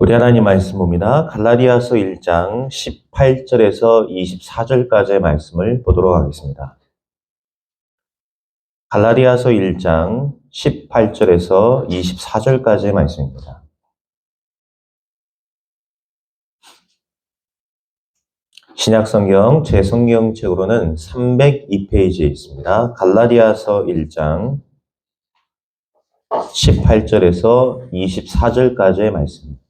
우리 하나님 말씀 봅니다. 갈라디아서 1장 18절에서 24절까지의 말씀을 보도록 하겠습니다. 갈라디아서 1장 18절에서 24절까지의 말씀입니다. 신약성경 제 성경책으로는 302페이지에 있습니다. 갈라디아서 1장 18절에서 24절까지의 말씀입니다.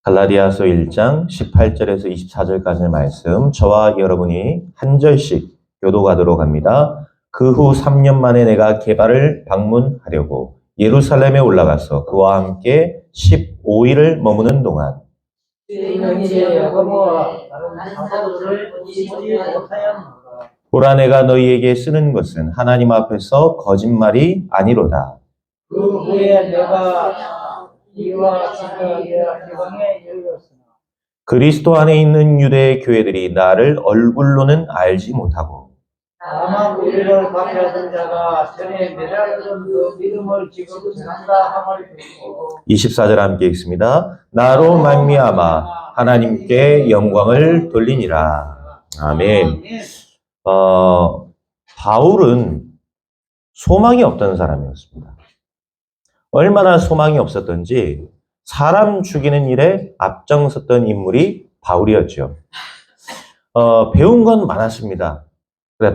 갈라디아서 1장 18절에서 24절까지의 말씀, 저와 여러분이 한 절씩 교독하도록 합니다. 그 후 3년 만에 내가 게바를 방문하려고 예루살렘에 올라가서 그와 함께 15일을 머무는 동안 보라, 내가 너희에게 쓰는 것은 하나님 앞에서 거짓말이 아니로다. 그 후에 내가 이와 지파에게 개방에 열렸으나 그리스도 안에 있는 유대 교회들이 나를 얼굴로는 알지 못하고 다만 우리를 박해하던 자가 전에 매달렸던 그 믿음을 지금 전한다 함을 듣고 24절 함께 읽습니다. 나로 말미암아 하나님께 영광을 돌리니라. 아멘. 바울은 소망이 없던 사람이었습니다. 얼마나 소망이 없었던지 사람 죽이는 일에 앞장섰던 인물이 바울이었죠. 배운 건 많았습니다.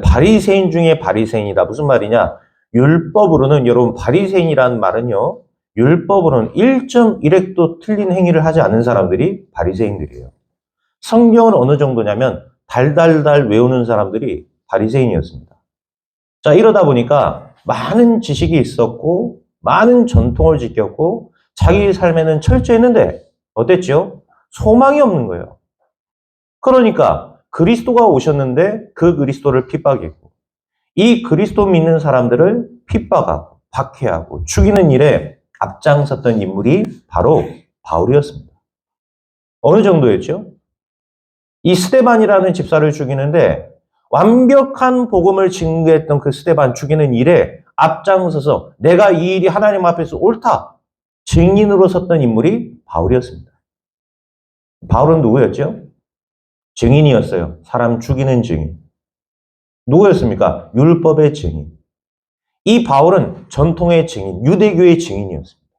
바리새인 중에 바리새인이다. 무슨 말이냐? 율법으로는, 여러분, 바리새인이라는 말은요, 율법으로는 1.1획도 틀린 행위를 하지 않는 사람들이 바리새인들이에요. 성경은 어느 정도냐면 달달달 외우는 사람들이 바리새인이었습니다. 자, 이러다 보니까 많은 지식이 있었고 많은 전통을 지켰고 자기 삶에는 철저했는데 어땠죠? 소망이 없는 거예요. 그러니까 그리스도가 오셨는데 그 그리스도를 핍박했고 이 그리스도 믿는 사람들을 핍박하고 박해하고 죽이는 일에 앞장섰던 인물이 바로 바울이었습니다. 어느 정도였죠? 이 스데반이라는 집사를 죽이는데 완벽한 복음을 증거했던 그 스데반 죽이는 일에 앞장서서 내가 이 일이 하나님 앞에서 옳다 증인으로 섰던 인물이 바울이었습니다. 바울은 누구였죠? 증인이었어요. 사람 죽이는 증인. 누구였습니까? 율법의 증인. 이 바울은 전통의 증인, 유대교의 증인이었습니다.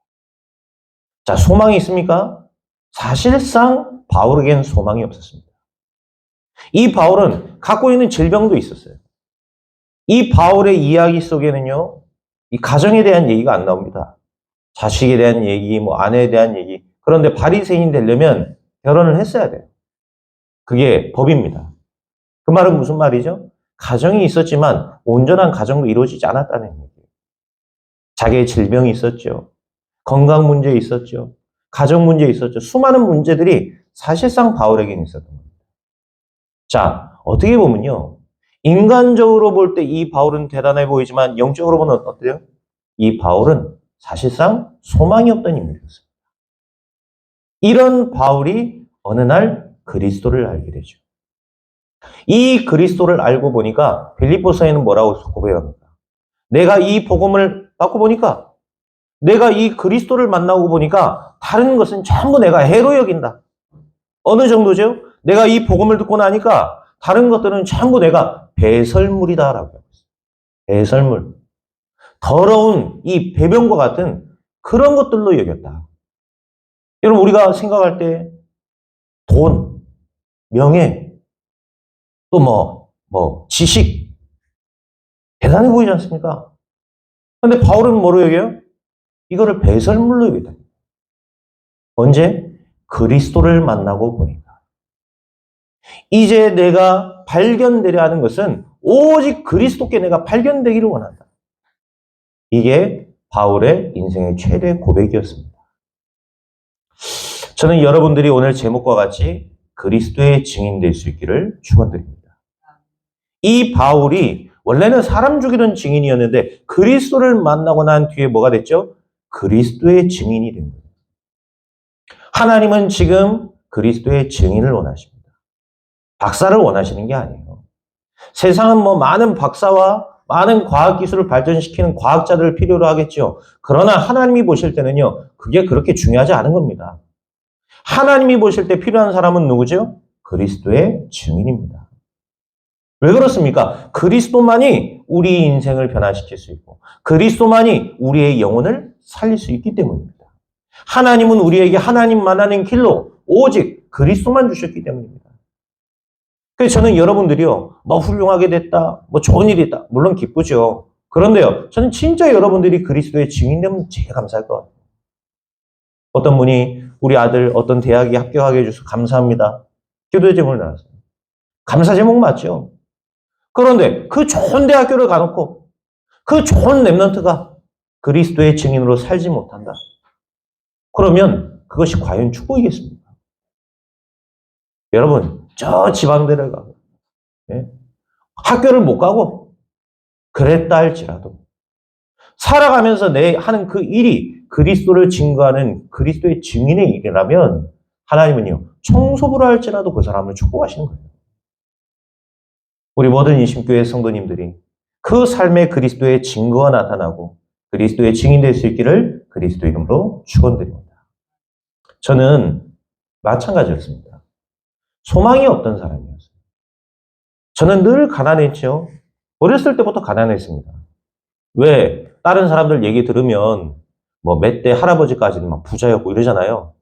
자, 소망이 있습니까? 사실상 바울에겐 소망이 없었습니다. 이 바울은 갖고 있는 질병도 있었어요. 이 바울의 이야기 속에는요, 이 가정에 대한 얘기가 안 나옵니다. 자식에 대한 얘기, 아내에 대한 얘기. 그런데 바리새인 되려면 결혼을 했어야 돼요. 그게 법입니다. 그 말은 무슨 말이죠? 가정이 있었지만 온전한 가정도 이루어지지 않았다는 얘기예요. 자기의 질병이 있었죠. 건강 문제 있었죠. 가정 문제 있었죠. 수많은 문제들이 사실상 바울에게는 있었던 겁니다. 자, 어떻게 보면요. 인간적으로 볼 때 이 바울은 대단해 보이지만 영적으로 보면 어때요? 이 바울은 사실상 소망이 없던 인물이었습니다. 이런 바울이 어느 날 그리스도를 알게 되죠. 이 그리스도를 알고 보니까 빌립보서에는 뭐라고 고백합니까? 내가 이 복음을 받고 보니까 내가 이 그리스도를 만나고 보니까 다른 것은 전부 내가 해로 여긴다. 어느 정도죠? 내가 이 복음을 듣고 나니까 다른 것들은 전부 내가 배설물이다라고 하고 있어요. 배설물. 더러운 이 배변과 같은 그런 것들로 여겼다. 여러분, 우리가 생각할 때 돈, 명예, 또 지식 대단해 보이지 않습니까? 그런데 바울은 뭐로 여겨요? 이거를 배설물로 여기다. 언제? 그리스도를 만나고 보니까. 이제 내가 발견되려 하는 것은 오직 그리스도께 내가 발견되기를 원한다. 이게 바울의 인생의 최대 고백이었습니다. 저는 여러분들이 오늘 제목과 같이 그리스도의 증인 될 수 있기를 축원드립니다. 이 바울이 원래는 사람 죽이던 증인이었는데 그리스도를 만나고 난 뒤에 뭐가 됐죠? 그리스도의 증인이 된 거예요. 하나님은 지금 그리스도의 증인을 원하십니다. 박사를 원하시는 게 아니에요. 세상은 많은 박사와 많은 과학기술을 발전시키는 과학자들을 필요로 하겠죠. 그러나 하나님이 보실 때는요, 그게 그렇게 중요하지 않은 겁니다. 하나님이 보실 때 필요한 사람은 누구죠? 그리스도의 증인입니다. 왜 그렇습니까? 그리스도만이 우리 인생을 변화시킬 수 있고, 그리스도만이 우리의 영혼을 살릴 수 있기 때문입니다. 하나님은 우리에게 하나님만 하는 길로 오직 그리스도만 주셨기 때문입니다. 그래서 저는 여러분들이요, 뭐 훌륭하게 됐다, 뭐 좋은 일이 있다, 물론 기쁘죠. 그런데요, 저는 진짜 여러분들이 그리스도의 증인되면 제일 감사할 것 같아요. 어떤 분이 우리 아들 어떤 대학에 합격하게 해줘서 감사합니다. 기도의 제목을 나눴어요. 감사 제목 맞죠? 그런데 그 좋은 대학교를 가놓고 그 좋은 랩런트가 그리스도의 증인으로 살지 못한다. 그러면 그것이 과연 축복이겠습니까? 여러분, 저 지방대를 가고 학교를 못 가고 그랬다 할지라도 살아가면서 내 하는 그 일이 그리스도를 증거하는 그리스도의 증인의 일이라면 하나님은요, 청소부를 할지라도 그 사람을 축복하시는 거예요. 우리 모든 인심교회 성도님들이 그 삶의 그리스도의 증거가 나타나고 그리스도의 증인될 수 있기를 그리스도 이름으로 축원드립니다. 저는 마찬가지였습니다. 소망이 없던 사람이었어요. 저는 늘 가난했죠. 어렸을 때부터 가난했습니다. 왜? 다른 사람들 얘기 들으면 뭐 몇 대 할아버지까지는 막 부자였고 이러잖아요.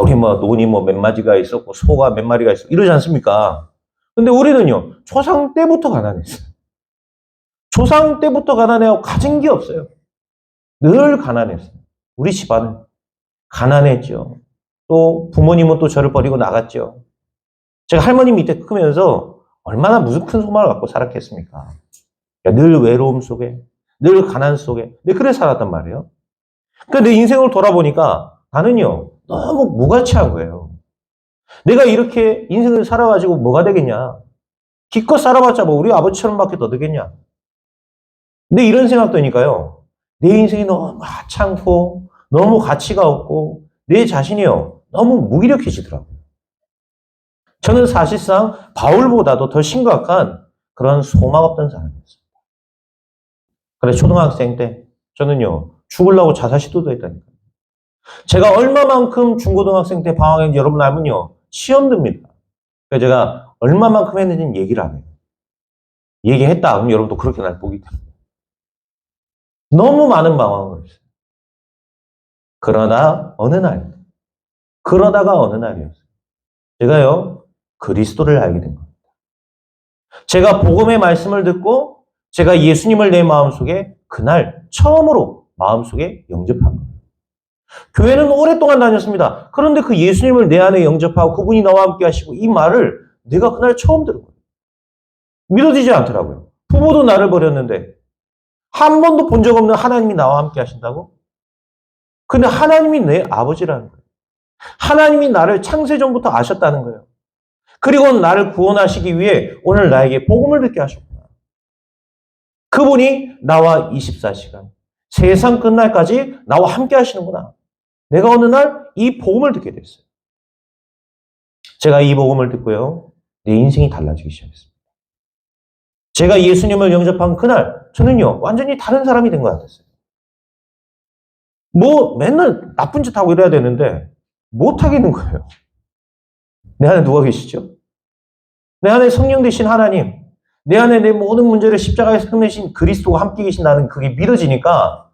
우리 뭐 논이 뭐 몇 마디가 있었고 소가 몇 마리가 있었고 이러지 않습니까? 근데 우리는요, 조상 때부터 가난했어요. 조상 때부터 가난해하고 가진 게 없어요. 늘 가난했어요. 우리 집안은 가난했죠. 또 부모님은 또 저를 버리고 나갔죠. 제가 할머니 밑에 크면서 얼마나 무슨 큰 소망을 갖고 살았겠습니까? 늘 외로움 속에, 늘 가난 속에, 그래 살았단 말이에요. 그러니까 내 인생을 돌아보니까 나는요, 너무 무가치한 거예요. 내가 이렇게 인생을 살아가지고 뭐가 되겠냐? 기껏 살아봤자 뭐 우리 아버지처럼밖에 더 되겠냐? 근데 이런 생각 드니까요, 내 인생이 너무 하찮고, 너무 가치가 없고, 내 자신이요, 너무 무기력해지더라고요. 저는 사실상 바울보다도 더 심각한 그런 소망 없던 사람이었습니다. 그래서 초등학생 때 저는요, 죽으려고 자살 시도도 했다니까요. 제가 얼마만큼 중고등학생 때 방황했는지 여러분 알면요, 시험 듭니다. 그래서 제가 얼마만큼 했는지는 얘기를 안 해요. 얘기했다 그럼 여러분도 그렇게 날 보기 때문에. 너무 많은 방황을 했어요. 그러다가 어느 날이었어요. 제가요, 그리스도를 알게 된 겁니다. 제가 복음의 말씀을 듣고 제가 예수님을 내 마음속에 그날 처음으로 마음속에 영접한 거예요. 교회는 오랫동안 다녔습니다. 그런데 그 예수님을 내 안에 영접하고 그분이 나와 함께 하시고 이 말을 내가 그날 처음 들은 거예요. 믿어지지 않더라고요. 부모도 나를 버렸는데 한 번도 본 적 없는 하나님이 나와 함께 하신다고? 근데 하나님이 내 아버지라는 거예요. 하나님이 나를 창세전부터 아셨다는 거예요. 그리고 나를 구원하시기 위해 오늘 나에게 복음을 듣게 하셨구나. 그분이 나와 24시간, 세상 끝날까지 나와 함께 하시는구나. 내가 어느 날 이 복음을 듣게 됐어요. 제가 이 복음을 듣고요, 내 인생이 달라지기 시작했습니다. 제가 예수님을 영접한 그날, 저는요, 완전히 다른 사람이 된 것 같았어요. 뭐, 맨날 나쁜 짓 하고 이래야 되는데, 못 하겠는 거예요. 내 안에 누가 계시죠? 내 안에 성령 되신 하나님, 내 안에 내 모든 문제를 십자가에서 끝내신 그리스도가 함께 계신다는 그게 믿어지니까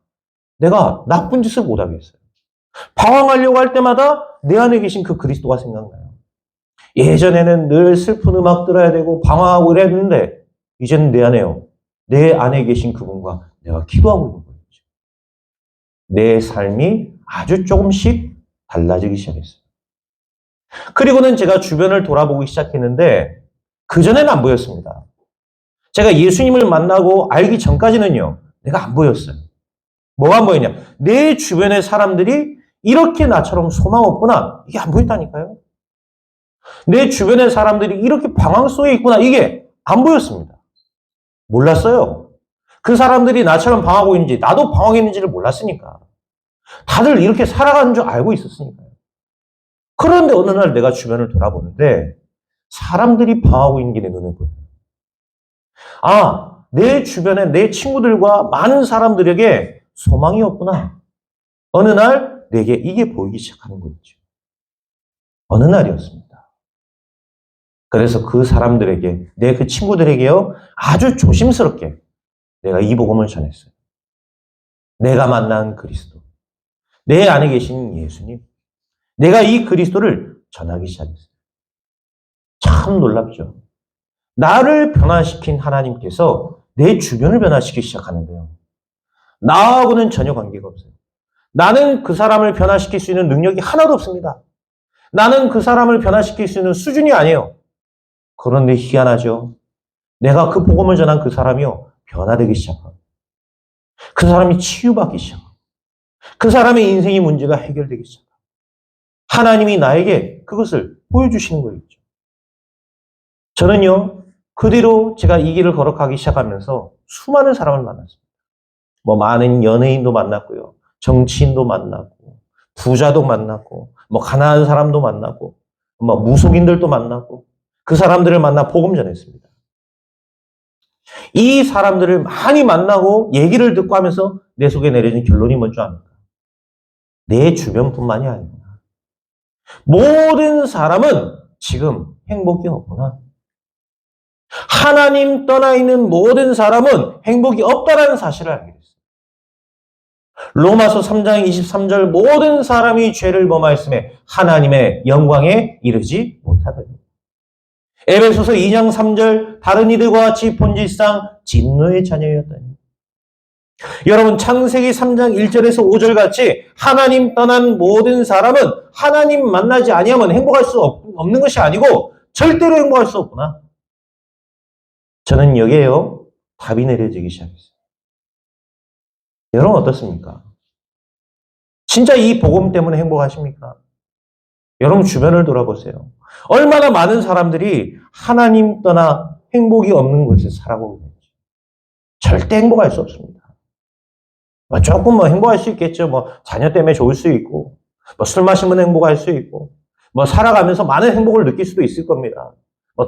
내가 나쁜 짓을 못 하겠어요. 방황하려고 할 때마다 내 안에 계신 그 그리스도가 생각나요. 예전에는 늘 슬픈 음악 들어야 되고 방황하고 이랬는데 이제는 내 안에요. 내 안에 계신 그분과 내가 기도하고 있는 거죠. 내 삶이 아주 조금씩 달라지기 시작했어요. 그리고는 제가 주변을 돌아보기 시작했는데 그전에는 안 보였습니다. 제가 예수님을 만나고 알기 전까지는요, 내가 안 보였어요. 뭐가 안 보이냐? 내 주변의 사람들이 이렇게 나처럼 소망 없구나. 이게 안 보였다니까요. 내 주변의 사람들이 이렇게 방황 속에 있구나. 이게 안 보였습니다. 몰랐어요. 그 사람들이 나처럼 방황하고 있는지, 나도 방황했는지를 몰랐으니까. 다들 이렇게 살아가는 줄 알고 있었으니까요. 그런데 어느 날 내가 주변을 돌아보는데 사람들이 방황하고 있는 게 내 눈에 보여요. 내 주변에 내 친구들과 많은 사람들에게 소망이 없구나. 어느 날 내게 이게 보이기 시작하는 거죠. 어느 날이었습니다. 그래서 그 사람들에게, 내 그 친구들에게요, 아주 조심스럽게 내가 이 복음을 전했어요. 내가 만난 그리스도, 내 안에 계신 예수님, 내가 이 그리스도를 전하기 시작했어요. 참 놀랍죠. 나를 변화시킨 하나님께서 내 주변을 변화시키기 시작하는데요. 나하고는 전혀 관계가 없어요. 나는 그 사람을 변화시킬 수 있는 능력이 하나도 없습니다. 나는 그 사람을 변화시킬 수 있는 수준이 아니에요. 그런데 희한하죠. 내가 그 복음을 전한 그 사람이요, 변화되기 시작하고, 그 사람이 치유받기 시작하고, 그 사람의 인생의 문제가 해결되기 시작하고, 하나님이 나에게 그것을 보여주시는 거죠. 저는요, 그 뒤로 제가 이 길을 걸어가기 시작하면서 수많은 사람을 만났습니다. 많은 연예인도 만났고요, 정치인도 만났고, 부자도 만났고, 가난한 사람도 만났고, 무속인들도 만났고, 그 사람들을 만나 복음 전했습니다. 이 사람들을 많이 만나고 얘기를 듣고 하면서 내 속에 내려진 결론이 뭔지 압니까? 내 주변뿐만이 아닙니다. 모든 사람은 지금 행복이 없구나. 하나님 떠나 있는 모든 사람은 행복이 없다라는 사실을 알게 됐어요. 로마서 3장 23절 모든 사람이 죄를 범하였음에 하나님의 영광에 이르지 못하더니. 에베소서 2장 3절 다른 이들과 같이 본질상 진노의 자녀였다니. 여러분 창세기 3장 1절에서 5절 같이 하나님 떠난 모든 사람은 하나님 만나지 아니하면 행복할 수 없는 것이 아니고 절대로 행복할 수 없구나. 저는 여기에요 답이 내려지기 시작했어요. 여러분 어떻습니까? 진짜 이 복음 때문에 행복하십니까? 여러분 주변을 돌아보세요. 얼마나 많은 사람들이 하나님 떠나 행복이 없는 곳에 살아가고 있는지. 절대 행복할 수 없습니다. 조금 행복할 수 있겠죠. 자녀 때문에 좋을 수 있고, 술 마시면 행복할 수 있고, 살아가면서 많은 행복을 느낄 수도 있을 겁니다.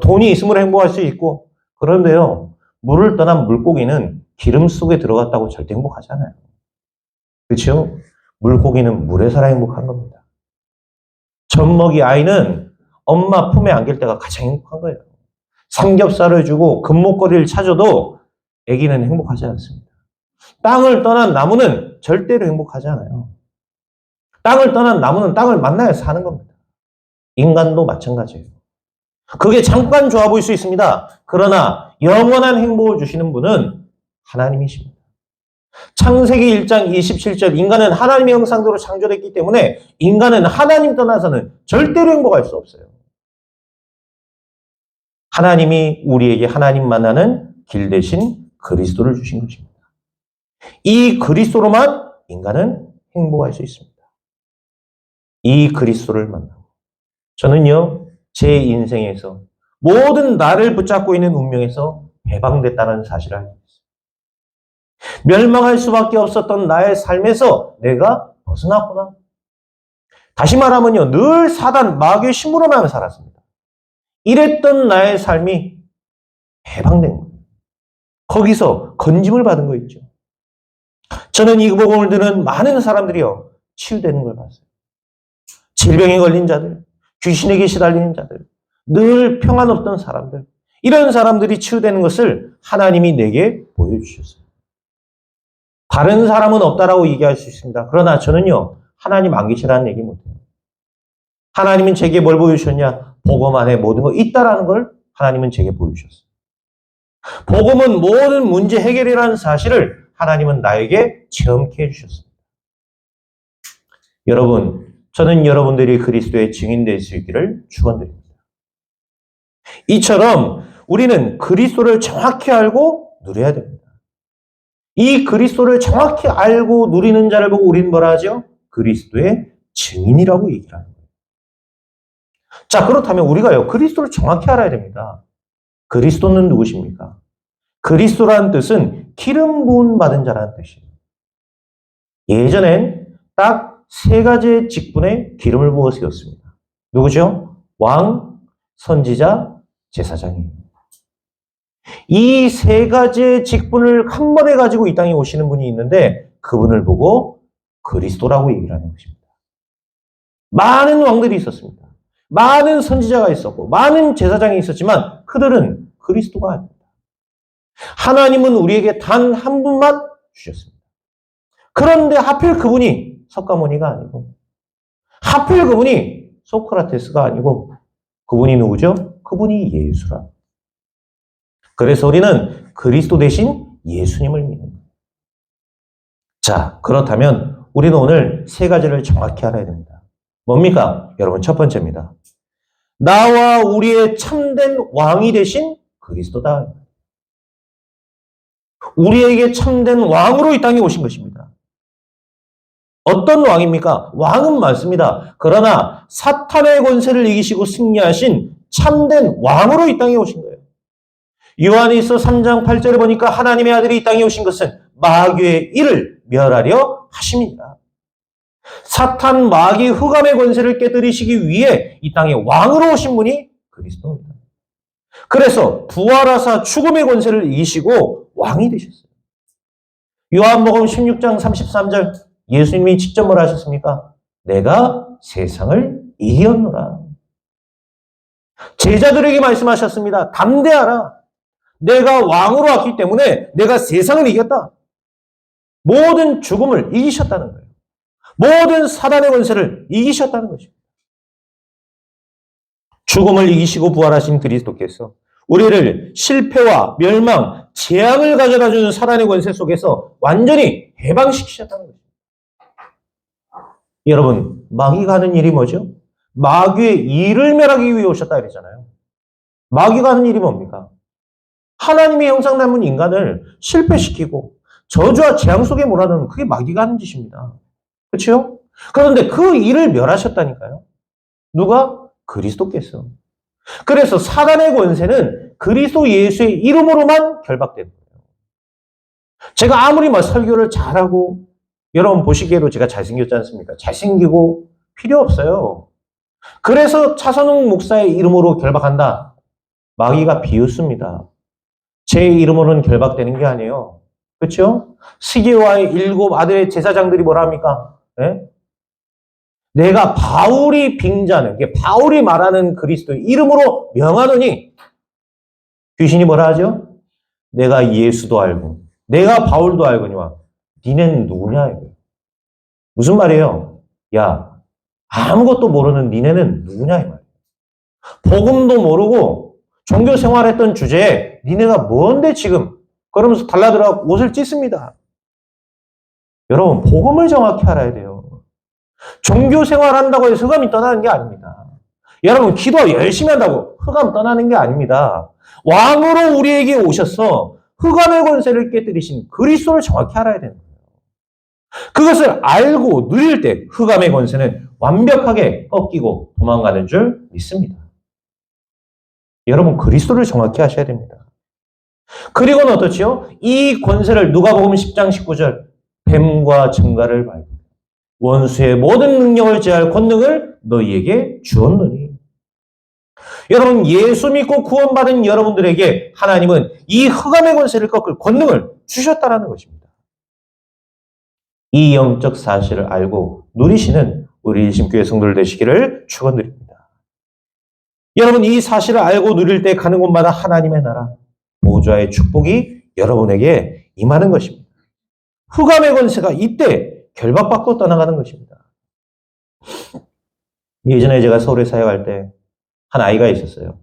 돈이 있으면 행복할 수 있고, 그런데요, 물을 떠난 물고기는 기름 속에 들어갔다고 절대 행복하지 않아요. 그렇죠? 물고기는 물에 살아 행복한 겁니다. 젖먹이 아이는 엄마 품에 안길 때가 가장 행복한 거예요. 삼겹살을 주고 금목걸이를 차줘도 아기는 행복하지 않습니다. 땅을 떠난 나무는 절대로 행복하지 않아요. 땅을 떠난 나무는 땅을 만나야 사는 겁니다. 인간도 마찬가지예요. 그게 잠깐 좋아 보일 수 있습니다. 그러나 영원한 행복을 주시는 분은 하나님이십니다. 창세기 1장 27절 인간은 하나님의 형상대로 창조됐기 때문에 인간은 하나님 떠나서는 절대로 행복할 수 없어요. 하나님이 우리에게 하나님 만나는 길 대신 그리스도를 주신 것입니다. 이 그리스도로만 인간은 행복할 수 있습니다. 이 그리스도를 만나고 저는요 제 인생에서 모든 나를 붙잡고 있는 운명에서 해방됐다는 사실을 알고 있습니다. 멸망할 수밖에 없었던 나의 삶에서 내가 벗어났구나. 다시 말하면요 늘 사단 마귀의 심부름하며 살았습니다. 이랬던 나의 삶이 해방된 거예요. 거기서 건짐을 받은 거 있죠. 저는 이 복음을 듣는 많은 사람들이요 치유되는 걸 봤어요. 질병에 걸린 자들, 귀신에게 시달리는 자들, 늘 평안 없던 사람들, 이런 사람들이 치유되는 것을 하나님이 내게 보여주셨어요. 다른 사람은 없다라고 얘기할 수 있습니다. 그러나 저는요 하나님 안 계시라는 얘기 못해요. 하나님은 제게 뭘 보여주셨냐? 복음 안에 모든 거 있다라는 걸 하나님은 제게 보여주셨어요. 복음은 모든 문제 해결이라는 사실을 하나님은 나에게 체험케 해주셨습니다. 여러분, 저는 여러분들이 그리스도의 증인될 수 있기를 축원드립니다. 이처럼 우리는 그리스도를 정확히 알고 누려야 됩니다. 이 그리스도를 정확히 알고 누리는 자를 보고 우리는 뭐라 하죠? 그리스도의 증인이라고 얘기를 하는 거예요. 자, 그렇다면 우리가요, 그리스도를 정확히 알아야 됩니다. 그리스도는 누구십니까? 그리스도라는 뜻은 기름 부음 받은 자라는 뜻이에요. 예전엔 딱 세 가지의 직분에 기름을 부어 세웠습니다. 누구죠? 왕, 선지자, 제사장이에요. 이 세 가지의 직분을 한 번에 가지고 이 땅에 오시는 분이 있는데 그분을 보고 그리스도라고 얘기를 하는 것입니다. 많은 왕들이 있었습니다. 많은 선지자가 있었고 많은 제사장이 있었지만 그들은 그리스도가 아닙니다. 하나님은 우리에게 단 한 분만 주셨습니다. 그런데 하필 그분이 석가모니가 아니고 하필 그분이 소크라테스가 아니고 그분이 누구죠? 그분이 예수라. 그래서 우리는 그리스도 대신 예수님을 믿는 거예요. 자, 그렇다면 우리는 오늘 세 가지를 정확히 알아야 됩니다. 뭡니까? 여러분, 첫 번째입니다. 나와 우리의 참된 왕이 되신 그리스도다. 우리에게 참된 왕으로 이 땅에 오신 것입니다. 어떤 왕입니까? 왕은 많습니다. 그러나 사탄의 권세를 이기시고 승리하신 참된 왕으로 이 땅에 오신 거예요. 요한일서 3장 8절에 보니까 하나님의 아들이 이 땅에 오신 것은 마귀의 일을 멸하려 하심이니라. 사탄 마귀 흑암의 권세를 깨뜨리시기 위해 이 땅에 왕으로 오신 분이 그리스도입니다. 그래서 부활하사 죽음의 권세를 이기시고 왕이 되셨어요. 요한복음 16장 33절 예수님이 직접 뭐라 하셨습니까? 내가 세상을 이겼노라. 제자들에게 말씀하셨습니다. 담대하라. 내가 왕으로 왔기 때문에 내가 세상을 이겼다. 모든 죽음을 이기셨다는 거예요. 모든 사단의 권세를 이기셨다는 것입니다. 죽음을 이기시고 부활하신 그리스도께서 우리를 실패와 멸망, 재앙을 가져다주는 사단의 권세 속에서 완전히 해방시키셨다는 것입니다. 여러분, 마귀가 하는 일이 뭐죠? 마귀의 일을 멸하기 위해 오셨다 그랬잖아요. 마귀가 하는 일이 뭡니까? 하나님의 형상 닮은 인간을 실패시키고 저주와 재앙 속에 몰아넣는 그게 마귀가 하는 짓입니다. 그렇죠? 그런데 그 일을 멸하셨다니까요. 누가? 그리스도께서. 그래서 사단의 권세는 그리스도 예수의 이름으로만 결박되는 거예요. 제가 아무리 설교를 잘하고 여러분 보시기에도 제가 잘생겼지 않습니까? 잘생기고 필요 없어요. 그래서 차선웅 목사의 이름으로 결박한다. 마귀가 비웃습니다. 제 이름으로는 결박되는 게 아니에요. 그렇죠? 시게와의 7 아들의 제사장들이 뭐라 합니까? 네? 내가 바울이 빙자하는, 바울이 말하는 그리스도의 이름으로 명하노니 귀신이 뭐라 하죠? 내가 예수도 알고 내가 바울도 알거니와 니네는 누구냐 이거예요. 무슨 말이에요? 야, 아무것도 모르는 니네는 누구냐 이 말이에요. 복음도 모르고 종교 생활했던 주제에 니네가 뭔데 지금 그러면서 달라들어 옷을 찢습니다. 여러분, 복음을 정확히 알아야 돼요. 종교 생활한다고 해서 흑암이 떠나는 게 아닙니다. 여러분, 기도 열심히 한다고 흑암 떠나는 게 아닙니다. 왕으로 우리에게 오셔서 흑암의 권세를 깨뜨리신 그리스도를 정확히 알아야 되는 거예요. 그것을 알고 누릴 때 흑암의 권세는 완벽하게 꺾이고 도망가는 줄 믿습니다. 여러분, 그리스도를 정확히 하셔야 됩니다. 그리고는 어떻지요? 이 권세를 누가복음 10장 19절 뱀과 증가를 말고 원수의 모든 능력을 제할 권능을 너희에게 주었노니. 여러분, 예수 믿고 구원받은 여러분들에게 하나님은 이 흑암의 권세를 꺾을 권능을 주셨다는 것입니다. 이 영적 사실을 알고 누리시는 우리 일심교회 성도들 되시기를 축원드립니다. 여러분, 이 사실을 알고 누릴 때 가는 곳마다 하나님의 나라, 보좌의 축복이 여러분에게 임하는 것입니다. 흑암의 권세가 이때 결박받고 떠나가는 것입니다. 예전에 제가 서울에 사역할 때 한 아이가 있었어요.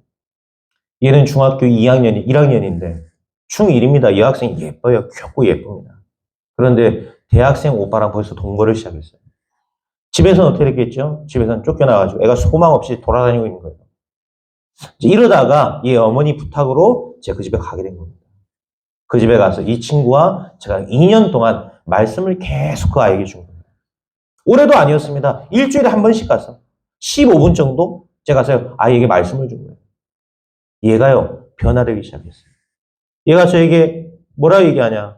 얘는 중학교 1학년인데 중1입니다. 이 학생이 예뻐요. 귀엽고 예쁩니다. 그런데 대학생 오빠랑 벌써 동거를 시작했어요. 집에서는 어떻게 됐겠죠? 집에서는 쫓겨나가지고 애가 소망 없이 돌아다니고 있는 거예요. 이러다가 얘 어머니 부탁으로 제가 그 집에 가게 된 겁니다. 그 집에 가서 이 친구와 제가 2년 동안 말씀을 계속 그 아이에게 준 거예요. 올해도 아니었습니다. 일주일에 한 번씩 가서 15분 정도 제가 가서 아이에게 말씀을 준 거예요. 얘가요, 변화되기 시작했어요. 얘가 저에게 뭐라 얘기하냐.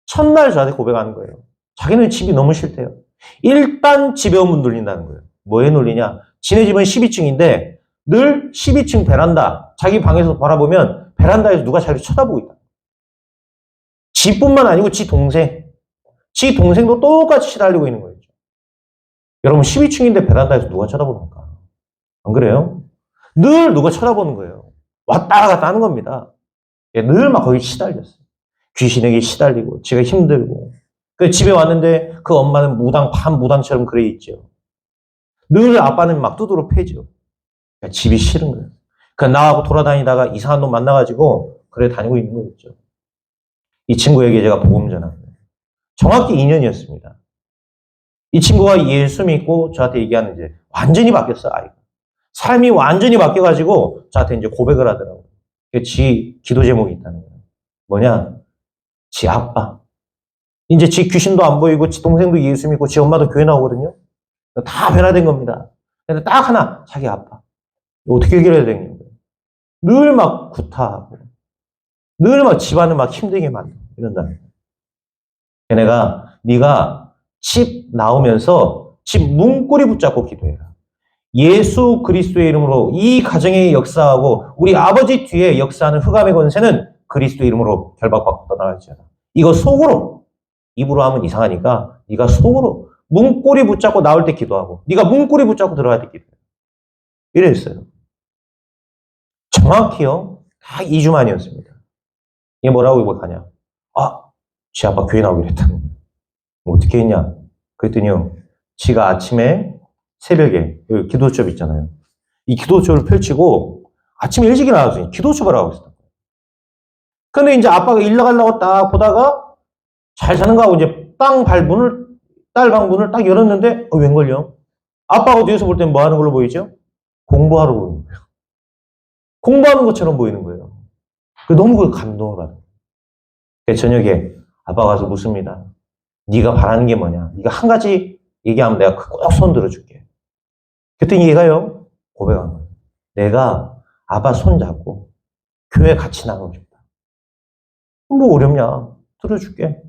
첫날 저한테 고백하는 거예요. 자기는 집이 너무 싫대요. 일단 집에 오면 놀린다는 거예요. 뭐에 놀리냐? 지네 집은 12층인데 늘 12층 베란다, 자기 방에서 바라보면 베란다에서 누가 자기를 쳐다보고 있다. 지뿐만 아니고 지 동생도 똑같이 시달리고 있는 거예요. 여러분 12층인데 베란다에서 누가 쳐다보는가? 안 그래요? 늘 누가 쳐다보는 거예요. 왔다 갔다 하는 겁니다. 늘 막 거기 시달렸어요. 귀신에게 시달리고 지가 힘들고. 그 집에 왔는데 그 엄마는 무당처럼 그래 있죠. 늘 아빠는 막 두드러 패죠. 집이 싫은 거예요. 나하고 돌아다니다가 이상한 놈 만나가지고 그래 다니고 있는 거였죠. 이 친구에게 제가 복음 전합니다. 정확히 2년이었습니다. 이 친구가 예수 믿고 저한테 얘기하는 이제 완전히 바뀌었어, 아이가. 삶이 완전히 바뀌어가지고 저한테 이제 고백을 하더라고요. 지 기도 제목이 있다는 거예요. 뭐냐? 지 아빠. 이제 지 귀신도 안 보이고 지 동생도 예수 믿고 지 엄마도 교회 나오거든요. 다 변화된 겁니다. 근데 딱 하나, 자기 아빠. 어떻게 해결해야 되는 거예요? 늘 막 구타하고, 늘 막 집안을 막 힘들게 만들고 이런다는 거예요. 걔네가 네가 집 나오면서 집 문고리 붙잡고 기도해라. 예수 그리스도의 이름으로 이 가정의 역사하고 우리 아버지 뒤에 역사하는 흑암의 권세는 그리스도의 이름으로 결박받고 떠나갈지어다. 이거 속으로, 입으로 하면 이상하니까 네가 속으로 문고리 붙잡고 나올 때 기도하고 네가 문고리 붙잡고 들어갈 때 기도해. 이랬어요. 정확히요. 딱 2주 만이었습니다. 이게 뭐라고 이거가냐? 지 아빠 교회 나오기로 했다는 거예요. 어떻게 했냐? 그랬더니요. 지가 아침에 새벽에 여기 기도첩 있잖아요. 이 기도첩을 펼치고 아침에 일찍 일어나서 기도첩을 하고 있었어요. 근데 이제 아빠가 일 나가려고 딱 보다가 잘 자는 거 하고 이제 딸 방 문을 딱 열었는데 웬걸요? 아빠가 뒤에서 볼 땐 뭐 하는 걸로 보이죠? 공부하러 보이는 거예요. 공부하는 것처럼 보이는 거예요. 너무 그 감동을 받아요. 저녁에 아빠 가서 묻습니다. 네가 바라는 게 뭐냐? 네가 한 가지 얘기하면 내가 꼭 손 들어줄게. 그랬더니 얘가요. 고백한 거예요. 내가 아빠 손 잡고 교회 같이 나가고 싶다. 뭐 어렵냐? 들어줄게.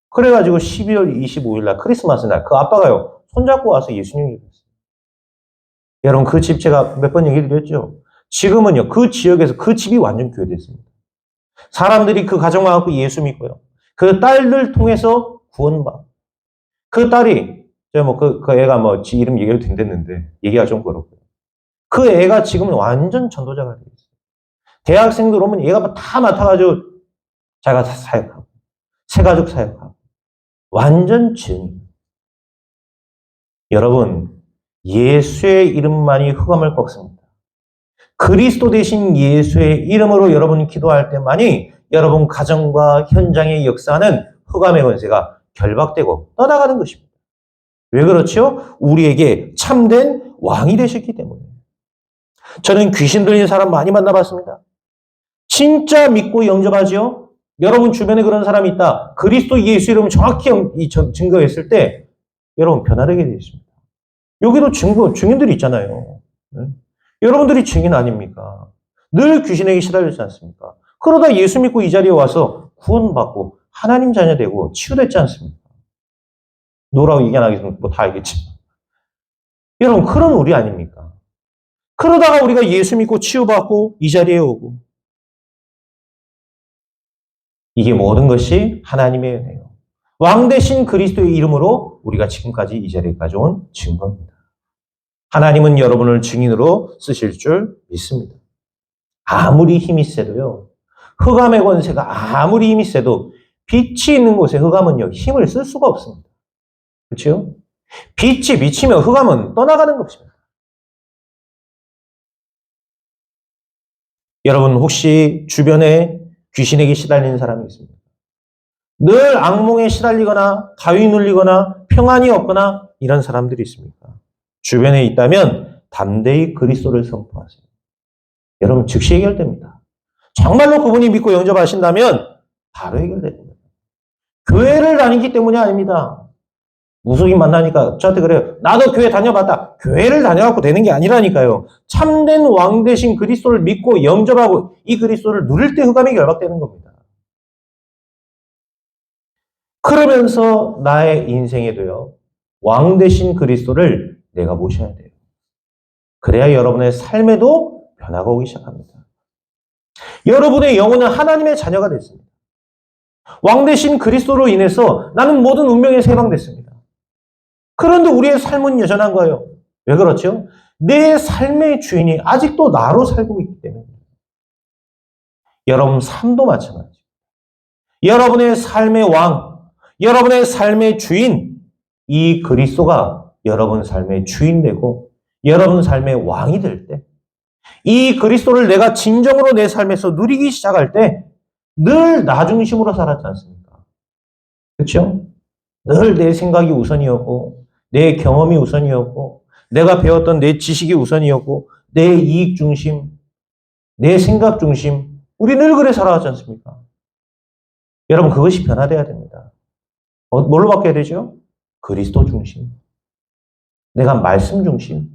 그래가지고 12월 25일 날 크리스마스 날 그 아빠가요. 손잡고 와서 예수님 얘기했어요. 여러분 그 집 제가 몇 번 얘기 드렸죠. 지금은요. 그 지역에서 그 집이 완전 교회됐습니다. 사람들이 그 가정 와갖고 예수 믿고요. 그 딸을 통해서 구원받고 그 딸이 그 애가 지 이름 얘기해도 된댔는데 얘기가 좀 그렇고요. 그 애가 지금은 완전 전도자가 되어 있어요. 대학생들 오면 얘가 다 맡아가지고 자기가 사역하고 새가족 사역하고 완전 증인. 여러분 예수의 이름만이 흑암을 꺾습니다. 그리스도 대신 예수의 이름으로 여러분이 기도할 때만이 여러분 가정과 현장의 역사는 흑암의 권세가 결박되고 떠나가는 것입니다. 왜 그렇죠? 우리에게 참된 왕이 되셨기 때문에. 저는 귀신 들린 사람 많이 만나봤습니다. 진짜 믿고 영접하지요? 여러분 주변에 그런 사람이 있다. 그리스도 예수 이름을 정확히 증거했을 때 여러분 변화되게 되어 있습니다. 여기도 증인들이 있잖아요. 네? 여러분들이 증인 아닙니까? 늘 귀신에게 시달리지 않습니까? 그러다 예수 믿고 이 자리에 와서 구원받고 하나님 자녀 되고 치유됐지 않습니까? 노라고 얘기 안 하겠으면 다 알겠지. 여러분 그런 우리 아닙니까? 그러다가 우리가 예수 믿고 치유받고 이 자리에 오고 이게 모든 것이 하나님의 은혜요. 왕 대신 그리스도의 이름으로 우리가 지금까지 이 자리까지 온 증거입니다. 하나님은 여러분을 증인으로 쓰실 줄 믿습니다. 아무리 힘이 세도요. 흑암의 권세가 아무리 힘이 세도 빛이 있는 곳에 흑암은요. 힘을 쓸 수가 없습니다. 그렇죠? 빛이 비치면 흑암은 떠나가는 것입니다. 여러분 혹시 주변에 귀신에게 시달리는 사람이 있습니까? 늘 악몽에 시달리거나 가위 눌리거나 평안이 없거나 이런 사람들이 있습니까? 주변에 있다면 담대히 그리스도를 선포하세요. 여러분 즉시 해결됩니다. 정말로 그분이 믿고 영접하신다면 바로 해결됩니다. 교회를 다니기 때문이 아닙니다. 무속인 만나니까 저한테 그래요. 나도 교회 다녀봤다. 교회를 다녀갖고 되는 게 아니라니까요. 참된 왕 대신 그리스도를 믿고 영접하고 이 그리스도를 누릴 때 흑암이 결박되는 겁니다. 그러면서 나의 인생에도요. 왕 대신 그리스도를 내가 모셔야 돼요. 그래야 여러분의 삶에도 변화가 오기 시작합니다. 여러분의 영혼은 하나님의 자녀가 됐습니다. 왕 대신 그리스도로 인해서 나는 모든 운명에 해방됐습니다. 그런데 우리의 삶은 여전한 거예요. 왜 그렇죠? 내 삶의 주인이 아직도 나로 살고 있기 때문입니다. 여러분 삶도 마찬가지입니다. 여러분의 삶의 왕, 여러분의 삶의 주인, 이 그리스도가 여러분 삶의 주인 되고 여러분 삶의 왕이 될 때, 이 그리스도를 내가 진정으로 내 삶에서 누리기 시작할 때 늘 나 중심으로 살았지 않습니까? 그렇죠? 늘 내 생각이 우선이었고 내 경험이 우선이었고 내가 배웠던 내 지식이 우선이었고 내 이익 중심, 내 생각 중심, 우리 늘 그래 살아왔지 않습니까? 여러분 그것이 변화돼야 됩니다. 뭘로 바뀌어야 되죠? 그리스도 중심, 내가 말씀 중심,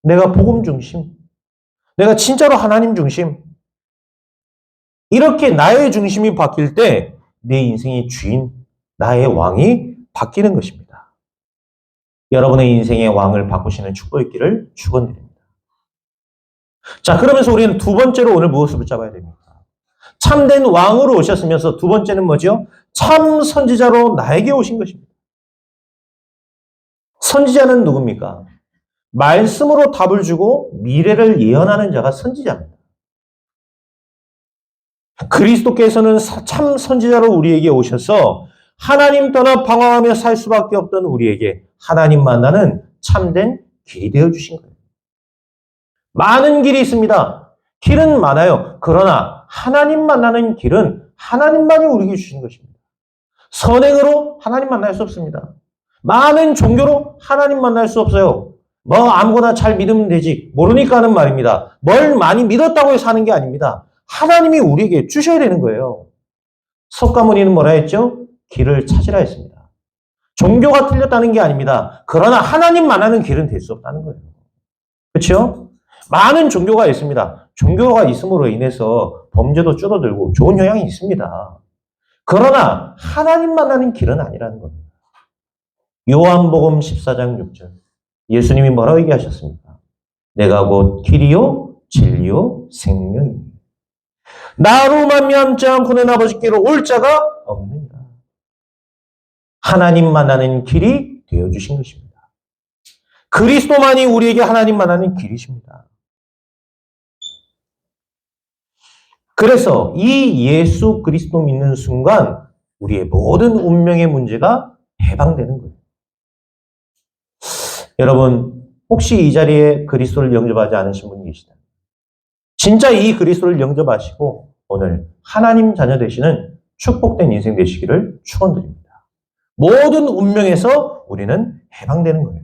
내가 복음 중심, 내가 진짜로 하나님 중심. 이렇게 나의 중심이 바뀔 때 내 인생의 주인, 나의 왕이 바뀌는 것입니다. 여러분의 인생의 왕을 바꾸시는 축복이 있기를 축원드립니다. 자, 그러면서 우리는 두 번째로 오늘 무엇을 붙잡아야 됩니까? 참된 왕으로 오셨으면서 두 번째는 뭐죠? 참 선지자로 나에게 오신 것입니다. 선지자는 누굽니까? 말씀으로 답을 주고 미래를 예언하는 자가 선지자입니다. 그리스도께서는 참 선지자로 우리에게 오셔서 하나님 떠나 방황하며 살 수밖에 없던 우리에게 하나님 만나는 참된 길이 되어주신 거예요. 많은 길이 있습니다. 길은 많아요. 그러나 하나님 만나는 길은 하나님만이 우리에게 주신 것입니다. 선행으로 하나님 만날 수 없습니다. 많은 종교로 하나님 만날 수 없어요. 뭐 아무거나 잘 믿으면 되지. 모르니까 하는 말입니다. 뭘 많이 믿었다고 해서 하는 게 아닙니다. 하나님이 우리에게 주셔야 되는 거예요. 석가모니는 뭐라 했죠? 길을 찾으라 했습니다. 종교가 틀렸다는 게 아닙니다. 그러나 하나님 만나는 길은 될 수 없다는 거예요. 그렇죠? 많은 종교가 있습니다. 종교가 있음으로 인해서 범죄도 줄어들고 좋은 영향이 있습니다. 그러나 하나님 만나는 길은 아니라는 겁니다. 요한복음 14장 6절. 예수님이 뭐라고 얘기하셨습니까? 내가 곧 길이요 진리요 생명이니 나로 말미암지 않고는 아버지께로 올 자가 없느니라. 하나님 만나는 길이 되어주신 것입니다. 그리스도만이 우리에게 하나님 만나는 길이십니다. 그래서 이 예수 그리스도 믿는 순간 우리의 모든 운명의 문제가 해방되는 거예요. 여러분 혹시 이 자리에 그리스도를 영접하지 않으신 분이 계시다면 진짜 이 그리스도를 영접하시고 오늘 하나님 자녀 되시는 축복된 인생 되시기를 축원드립니다. 모든 운명에서 우리는 해방되는 거예요.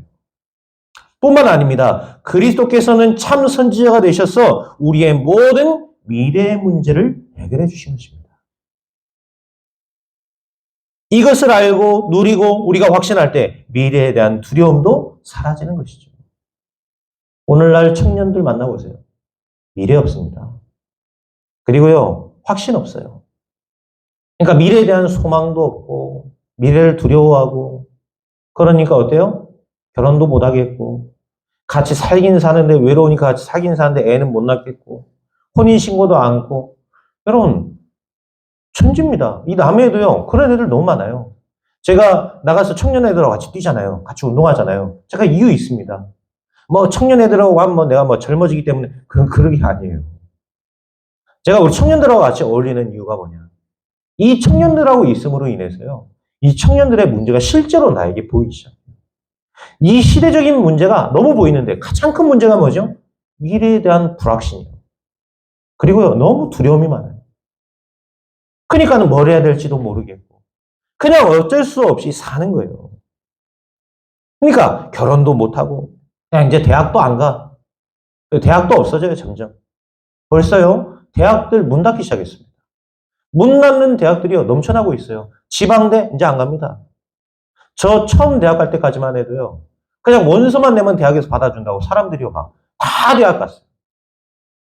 뿐만 아닙니다. 그리스도께서는 참 선지자가 되셔서 우리의 모든 미래의 문제를 해결해 주신 것입니다. 이것을 알고 누리고 우리가 확신할 때 미래에 대한 두려움도 사라지는 것이죠. 오늘날 청년들 만나보세요. 미래 없습니다. 그리고요, 확신 없어요. 그러니까 미래에 대한 소망도 없고, 미래를 두려워하고, 그러니까 어때요? 결혼도 못 하겠고, 같이 살긴 사는데, 외로우니까 같이 살긴 사는데 애는 못 낳겠고, 혼인신고도 않고, 여러분, 천지입니다. 이 남해에도요, 그런 애들 너무 많아요. 제가 나가서 청년 애들하고 같이 뛰잖아요. 같이 운동하잖아요. 제가 이유 있습니다. 뭐 청년 애들하고 하면 내가 뭐 젊어지기 때문에 그런 게 아니에요. 제가 우리 청년들하고 같이 어울리는 이유가 뭐냐. 이 청년들하고 있음으로 인해서요. 이 청년들의 문제가 실제로 나에게 보이기 시작해요. 이 시대적인 문제가 너무 보이는데 가장 큰 문제가 뭐죠? 미래에 대한 불확신이에요. 그리고요. 너무 두려움이 많아요. 그러니까는 뭘 해야 될지도 모르겠고 그냥 어쩔 수 없이 사는 거예요. 그러니까 결혼도 못하고 그냥 이제 대학도 안 가. 대학도 없어져요, 점점. 벌써요, 대학들 문 닫기 시작했습니다. 문 닫는 대학들이요, 넘쳐나고 있어요. 지방대, 이제 안 갑니다. 저 처음 대학 갈 때까지만 해도요, 그냥 원서만 내면 대학에서 받아준다고 사람들이요, 막, 다 대학 갔어요.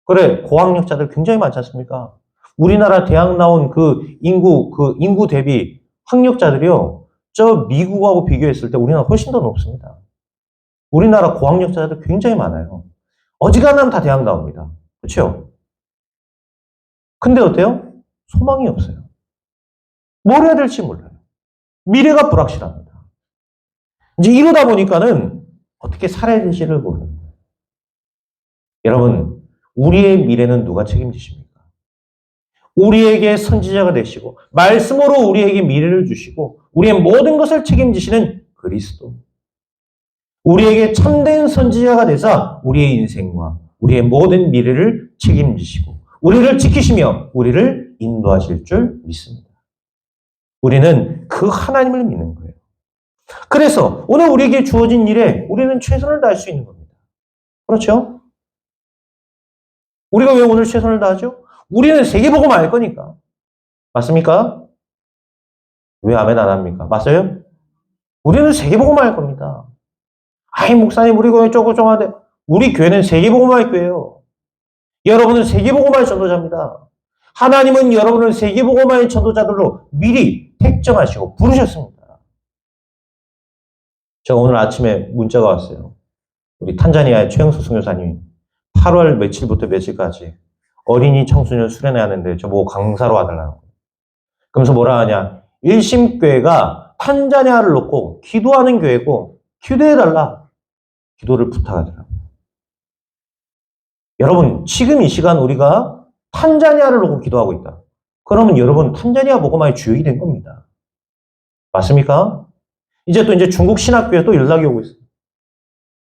그래, 고학력자들 굉장히 많지 않습니까? 우리나라 대학 나온 그 인구 대비 학력자들이요, 저 미국하고 비교했을 때 우리나라 훨씬 더 높습니다. 우리나라 고학력자들 굉장히 많아요. 어지간하면 다 대학 나옵니다. 그렇죠? 근데 어때요? 소망이 없어요. 뭘 해야 될지 몰라요. 미래가 불확실합니다. 이제 이러다 보니까는 어떻게 살아야 될지를 모르는 거예요. 여러분, 우리의 미래는 누가 책임지십니까? 우리에게 선지자가 되시고 말씀으로 우리에게 미래를 주시고 우리의 모든 것을 책임지시는 그리스도. 우리에게 참된 선지자가 되사 우리의 인생과 우리의 모든 미래를 책임지시고 우리를 지키시며 우리를 인도하실 줄 믿습니다. 우리는 그 하나님을 믿는 거예요. 그래서 오늘 우리에게 주어진 일에 우리는 최선을 다할 수 있는 겁니다. 그렇죠? 우리가 왜 오늘 최선을 다하죠? 우리는 세계복음을 알 거니까. 맞습니까? 왜 아멘 안 합니까? 맞아요? 우리는 세계복음을 알 겁니다. 아이, 목사님, 우리 교회 쪼글쪼글한데, 우리 교회는 세계복음할 교회예요. 여러분은 세계복음할 전도자입니다. 하나님은 여러분을 세계복음할 전도자들로 미리 택정하시고 부르셨습니다. 제가 오늘 아침에 문자가 왔어요. 우리 탄자니아의 최영수 선교사님이 8월 며칠부터 며칠까지 어린이 청소년 수련회 하는데 저보고 강사로 와달라고. 그러면서 뭐라 하냐. 일심교회가 탄자니아를 놓고 기도하는 교회고 기도해달라. 기도를 부탁하더라고요. 여러분, 지금 이 시간 우리가 탄자니아를 놓고 기도하고 있다. 그러면 여러분, 탄자니아 복음화의 주역이 된 겁니다. 맞습니까? 이제 또 중국 신학교에 또 연락이 오고 있어요.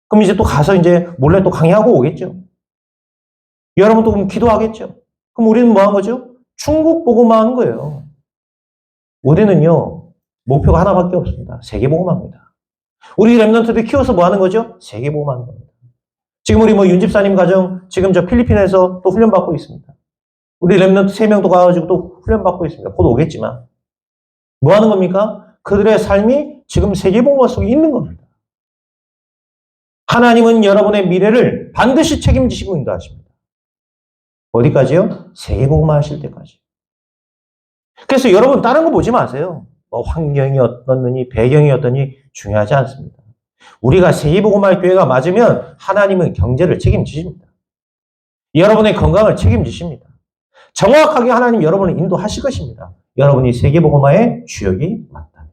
그럼 이제 또 가서 이제 몰래 또 강의하고 오겠죠. 여러분 또 그럼 기도하겠죠. 그럼 우리는 뭐 한 거죠? 중국 복음화 하는 거예요. 우리는요, 목표가 하나밖에 없습니다. 세계 복음화입니다. 우리 랩런트들 키워서 뭐 하는 거죠? 세계 복음화 하는 겁니다. 지금 우리 뭐 윤집사님 가정 지금 저 필리핀에서 또 훈련받고 있습니다. 우리 랩런트 3명도 가가지고 또 훈련받고 있습니다. 곧 오겠지만. 뭐 하는 겁니까? 그들의 삶이 지금 세계 복음화 속에 있는 겁니다. 하나님은 여러분의 미래를 반드시 책임지시고 인도하십니다. 어디까지요? 세계 복음화 하실 때까지. 그래서 여러분 다른 거 보지 마세요. 뭐 환경이 어떻느니 배경이 어떠니 중요하지 않습니다. 우리가 세계 복음화 교회가 맞으면 하나님은 경제를 책임지십니다. 여러분의 건강을 책임지십니다. 정확하게 하나님 여러분을 인도하실 것입니다. 여러분이 세계 복음화의 주역이 맞다면.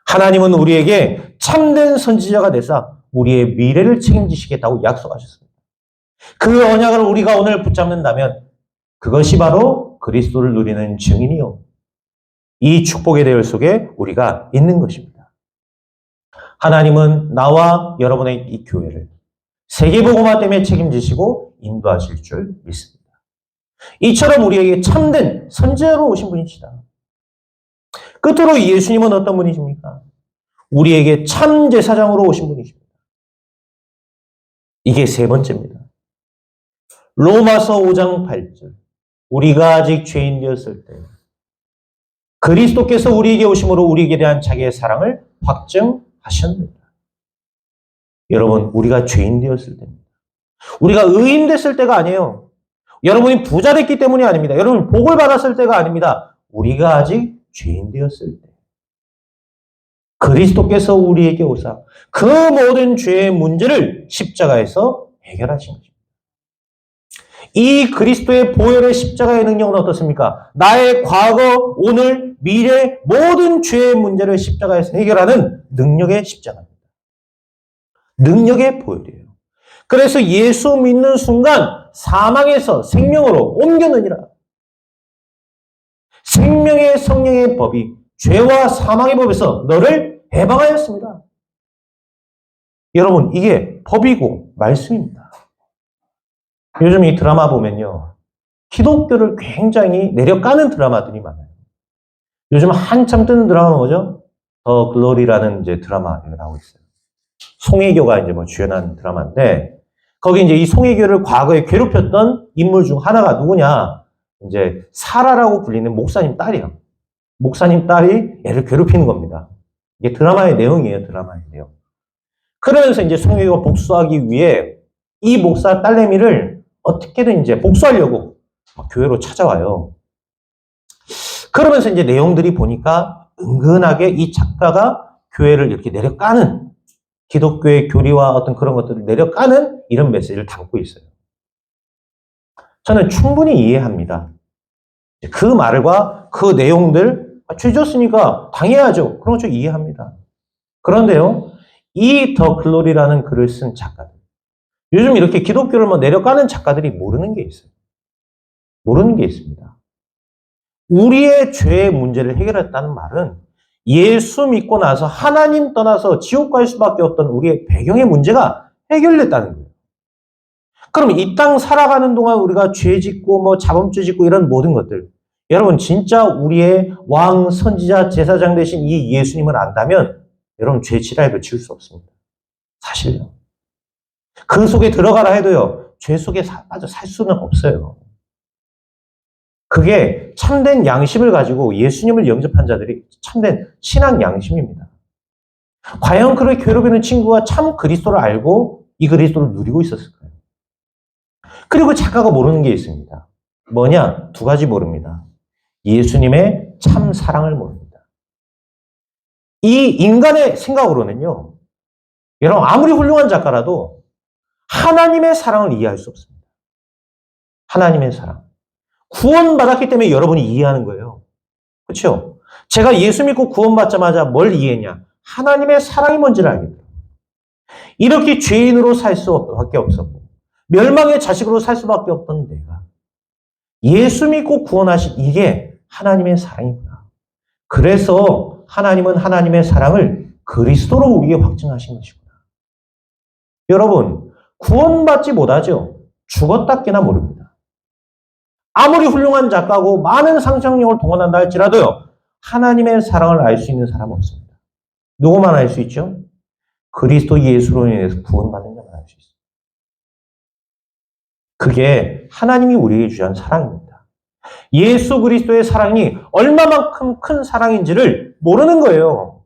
하나님은 우리에게 참된 선지자가 되사 우리의 미래를 책임지시겠다고 약속하셨습니다. 그 언약을 우리가 오늘 붙잡는다면 그것이 바로 그리스도를 누리는 증인이요. 이 축복의 대열 속에 우리가 있는 것입니다. 하나님은 나와 여러분의 이 교회를 세계복음화 때문에 책임지시고 인도하실 줄 믿습니다. 이처럼 우리에게 참된 선지자로 오신 분이시다. 끝으로 예수님은 어떤 분이십니까? 우리에게 참 제사장으로 오신 분이십니다. 이게 세 번째입니다. 로마서 5장 8절. 우리가 아직 죄인 되었을 때 그리스도께서 우리에게 오심으로 우리에게 대한 자기의 사랑을 확증하셨느니라. 여러분, 우리가 죄인 되었을 때입니다. 우리가 의인 됐을 때가 아니에요. 여러분이 부자 됐기 때문이 아닙니다. 여러분 복을 받았을 때가 아닙니다. 우리가 아직 죄인 되었을 때 그리스도께서 우리에게 오사 그 모든 죄의 문제를 십자가에서 해결하신 것입니다. 이 그리스도의 보혈의 십자가의 능력은 어떻습니까? 나의 과거, 오늘, 미래 모든 죄의 문제를 십자가에서 해결하는 능력의 십자가입니다. 능력의 보혈이에요. 그래서 예수 믿는 순간 사망에서 생명으로 옮겼느니라. 생명의 성령의 법이 죄와 사망의 법에서 너를 해방하였습니다. 여러분, 이게 법이고 말씀입니다. 요즘 이 드라마 보면요. 기독교를 굉장히 내려까는 드라마들이 많아요. 요즘 한참 뜨는 드라마는 뭐죠? 더 글로리라는 이제 드라마가 나오고 있어요. 송혜교가 이제 뭐 주연한 드라마인데, 거기 이제 이 송혜교를 과거에 괴롭혔던 인물 중 하나가 누구냐? 이제 사라라고 불리는 목사님 딸이에요. 목사님 딸이 얘를 괴롭히는 겁니다. 이게 드라마의 내용이에요, 드라마의 내용. 그러면서 이제 송혜교가 복수하기 위해 이 목사 딸내미를 어떻게든 이제 복수하려고 교회로 찾아와요. 그러면서 이제 내용들이 보니까 은근하게 이 작가가 교회를 이렇게 내려까는 기독교의 교리와 어떤 그런 것들을 내려까는 이런 메시지를 담고 있어요. 저는 충분히 이해합니다. 그 말과 그 내용들, 죄 지었으니까 당해야죠. 그런 거 좀 이해합니다. 그런데요, 이 더 글로리라는 글을 쓴 작가들, 요즘 이렇게 기독교를 내려가는 작가들이 모르는 게 있어요. 모르는 게 있습니다. 우리의 죄의 문제를 해결했다는 말은 예수 믿고 나서 하나님 떠나서 지옥 갈 수밖에 없던 우리의 배경의 문제가 해결됐다는 거예요. 그럼 이 땅 살아가는 동안 우리가 죄 짓고 자범죄 짓고 이런 모든 것들, 여러분 진짜 우리의 왕, 선지자, 제사장 되신 이 예수님을 안다면 여러분 죄 지라 해도 지을 수 없습니다. 사실요. 그 속에 들어가라 해도요, 죄 속에 빠져 살 수는 없어요. 그게 참된 양심을 가지고 예수님을 영접한 자들이 참된 신앙 양심입니다. 과연 그를 괴롭히는 친구가 참 그리스도를 알고 이 그리스도를 누리고 있었을까요? 그리고 작가가 모르는 게 있습니다. 뭐냐? 두 가지 모릅니다. 예수님의 참 사랑을 모릅니다. 이 인간의 생각으로는요, 여러분 아무리 훌륭한 작가라도 하나님의 사랑을 이해할 수 없습니다. 하나님의 사랑. 구원받았기 때문에 여러분이 이해하는 거예요. 그렇죠? 제가 예수 믿고 구원받자마자 뭘 이해했냐? 하나님의 사랑이 뭔지를 알겠다. 이렇게 죄인으로 살 수밖에 없었고 멸망의 자식으로 살 수밖에 없던 내가 예수 믿고 구원하신 이게 하나님의 사랑이구나. 그래서 하나님은 하나님의 사랑을 그리스도로 우리에게 확증하신 것이구나. 여러분, 구원받지 못하죠? 죽었다 깨나 모릅니다. 아무리 훌륭한 작가고 많은 상상력을 동원한다 할지라도요, 하나님의 사랑을 알 수 있는 사람은 없습니다. 누구만 알 수 있죠? 그리스도 예수로 인해서 구원받는 자만 알 수 있습니다. 그게 하나님이 우리에게 주신 사랑입니다. 예수 그리스도의 사랑이 얼마만큼 큰 사랑인지를 모르는 거예요.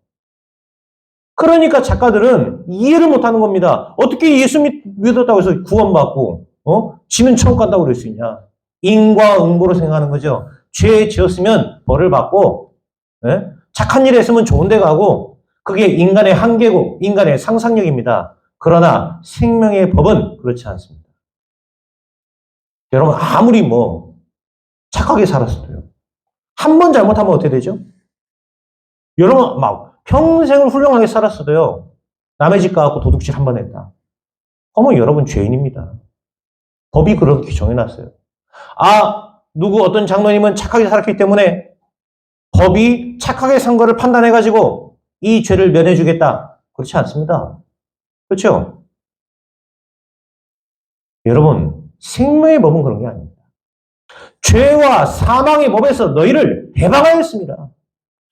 그러니까 작가들은 이해를 못하는 겁니다. 어떻게 예수 믿었다고 해서 구원받고 지는 천국 간다고 그럴 수 있냐. 인과응보로 생각하는 거죠. 죄 지었으면 벌을 받고 착한 일 했으면 좋은 데 가고 그게 인간의 한계고 인간의 상상력입니다. 그러나 생명의 법은 그렇지 않습니다. 여러분 아무리 착하게 살았어도요. 한 번 잘못하면 어떻게 되죠? 여러분 평생을 훌륭하게 살았어도요. 남의 집 가고 도둑질 한 번 했다. 그러면 여러분 죄인입니다. 법이 그렇게 정해놨어요. 누구 어떤 장로님은 착하게 살았기 때문에 법이 착하게 산 거를 판단해가지고 이 죄를 면해주겠다. 그렇지 않습니다. 그렇죠? 여러분, 생명의 법은 그런 게 아닙니다. 죄와 사망의 법에서 너희를 해방하였습니다.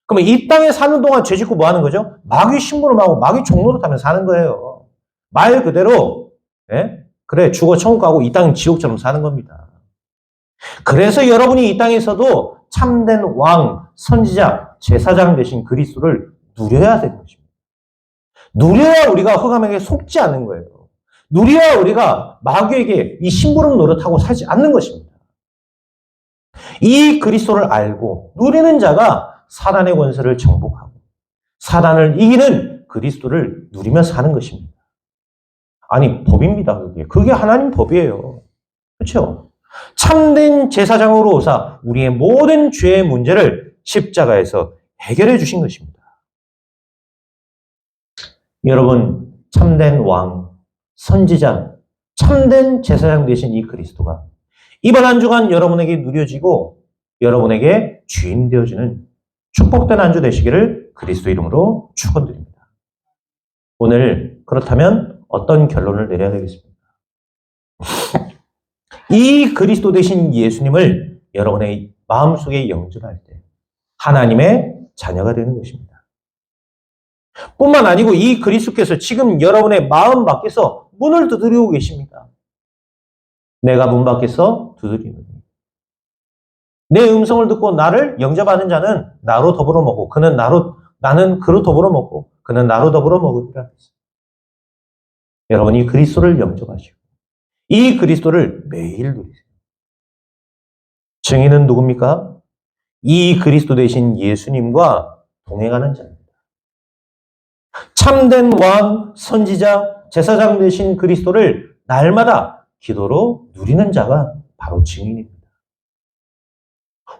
그러면 이 땅에 사는 동안 죄 짓고 뭐 하는 거죠? 마귀 심부름하고 마귀 종노릇하며 사는 거예요. 말 그대로 그래 죽어 천국 가고 이 땅은 지옥처럼 사는 겁니다. 그래서 여러분이 이 땅에서도 참된 왕, 선지자, 제사장 되신 그리스도를 누려야 되는 것입니다. 누려야 우리가 흑암에게 속지 않는 거예요. 누려야 우리가 마귀에게 이 심부름 노릇하고 살지 않는 것입니다. 이 그리스도를 알고 누리는 자가 사단의 권세를 정복하고 사단을 이기는 그리스도를 누리며 사는 것입니다. 아니 법입니다. 그게 하나님 법이에요. 그렇죠? 참된 제사장으로 오사 우리의 모든 죄의 문제를 십자가에서 해결해 주신 것입니다. 여러분, 참된 왕, 선지자, 참된 제사장 되신 이 그리스도가 이번 한 주간 여러분에게 누려지고 여러분에게 주인 되어주는 축복된 한 주 되시기를 그리스도 이름으로 축원드립니다. 오늘 그렇다면 어떤 결론을 내려야 되겠습니까? 이 그리스도 되신 예수님을 여러분의 마음속에 영접할 때 하나님의 자녀가 되는 것입니다. 뿐만 아니고 이 그리스도께서 지금 여러분의 마음 밖에서 문을 두드리고 계십니다. 내가 문 밖에서 두드리노니 내 음성을 듣고 나를 영접하는 자는 나로 더불어 먹고 나는 그로 더불어 먹고 그는 나로 더불어 먹으리라. 여러분이 그리스도를 영접하시고 이 그리스도를 매일 누리세요. 증인은 누굽니까? 이 그리스도 되신 예수님과 동행하는 자입니다. 참된 왕, 선지자, 제사장 되신 그리스도를 날마다 기도로 누리는 자가 바로 증인입니다.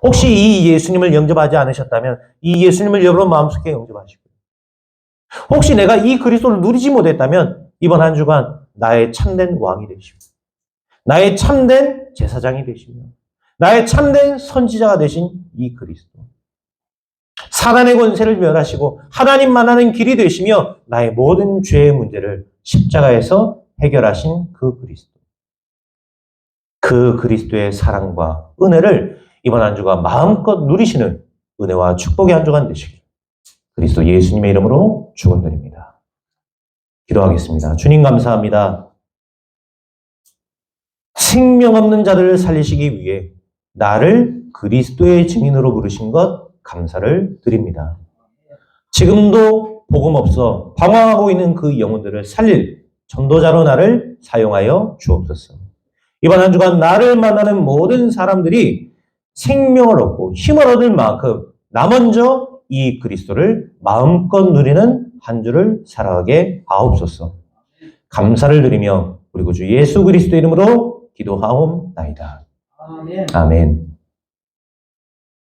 혹시 이 예수님을 영접하지 않으셨다면 이 예수님을 여러분 마음속에 영접하시고요. 혹시 내가 이 그리스도를 누리지 못했다면 이번 한 주간 나의 참된 왕이 되시고 나의 참된 제사장이 되시며 나의 참된 선지자가 되신 이 그리스도. 사단의 권세를 멸하시고 하나님만 하는 길이 되시며 나의 모든 죄의 문제를 십자가에서 해결하신 그 그리스도. 그 그리스도의 사랑과 은혜를 이번 한 주간 마음껏 누리시는 은혜와 축복의 한 주간 되시길 그리스도 예수님의 이름으로 축원드립니다. 기도하겠습니다. 주님 감사합니다. 생명 없는 자들을 살리시기 위해 나를 그리스도의 증인으로 부르신 것 감사를 드립니다. 지금도 복음 없어 방황하고 있는 그 영혼들을 살릴 전도자로 나를 사용하여 주옵소서. 이번 한 주간 나를 만나는 모든 사람들이 생명을 얻고 힘을 얻을 만큼 나 먼저 이 그리스도를 마음껏 누리는 한 주를 살아가게 하옵소서. 감사를 드리며 우리 구주 예수 그리스도 이름으로 기도하옵나이다. 아멘. 아멘.